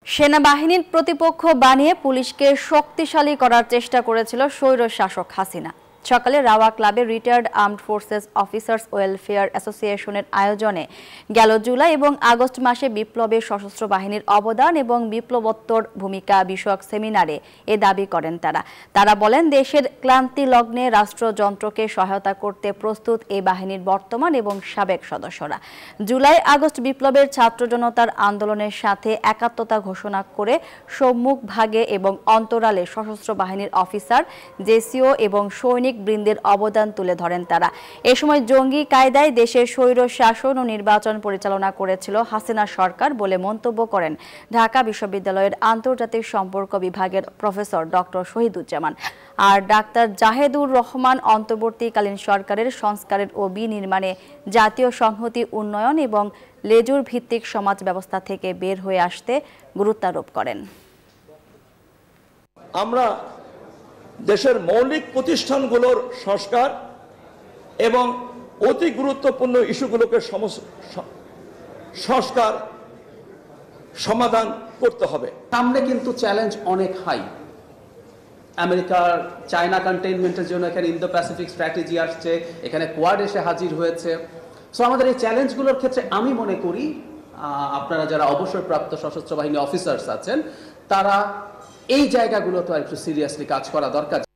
সেনাবাহিনীর প্রতিপক্ষ বানিয়ে পুলিশকে শক্তিশালী করার চেষ্টা করেছিল স্বৈরশাসক হাসিনা। সকালে রাওয়া ক্লাবে retired armed forces officers welfare অ্যাসোসিয়েশনের আয়োজনে গেল জুলাই এবং আগস্ট মাসে বিপ্লবে সশস্ত্র বাহিনীর অবদান এবং বিপ্লবোত্তর ভূমিকা বিষয়ক সেমিনারে এ দাবি করেন তারা বলেন, দেশের ক্লান্তি লগ্নে রাষ্ট্রযন্ত্রকে সহায়তা করতে প্রস্তুত এই বাহিনীর বর্তমান এবং সাবেক সদস্যরা। জুলাই আগস্ট বিপ্লবের ছাত্র জনতার আন্দোলনের সাথে একাত্মতা ঘোষণা করে সম্মুখ ভাগে এবং অন্তরালে সশস্ত্র বাহিনীর অফিসার, জেসিও এবং সৈনিক বৃন্দের অবদান তুলে ধরেন তারা। এ সময় জঙ্গি কায়দায় দেশের স্বৈর শাসন ও নির্বাচন পরিচালনা করেছিল হাসিনা সরকার বলে মন্তব্য করেন ঢাকা বিশ্ববিদ্যালয়ের আন্তর্জাতিক সম্পর্ক বিভাগের প্রফেসর ডক্টর শহীদুজ্জামান। আর ডাক্তার জাহেদুর রহমান অন্তর্বর্তীকালীন সরকারের সংস্কারের ও বিনির্মাণে জাতীয় সংহতি উন্নয়ন এবং লেজুর ভিত্তিক সমাজ ব্যবস্থা থেকে বের হয়ে আসতে গুরুত্বারোপ করেন। আমরা দেশের মৌলিক প্রতিষ্ঠানগুলোর সংস্কার এবং অতি গুরুত্বপূর্ণ ইস্যুগুলোকে সংস্কার সমাধান করতে হবে। সামনে কিন্তু চ্যালেঞ্জ অনেক হাই। আমেরিকার চায়না কন্টেইনমেন্টের জন্য এখানে ইন্দো প্যাসিফিক স্ট্র্যাটেজি আসছে, এখানে কোয়াড এসে হাজির হয়েছে। সো আমাদের এই চ্যালেঞ্জগুলোর ক্ষেত্রে আমি মনে করি আপনারা যারা অবসরপ্রাপ্ত সশস্ত্র বাহিনী অফিসার্স আছেন তারা এই জায়গাগুলো তো একটু সিরিয়াসলি কাজ করা দরকার।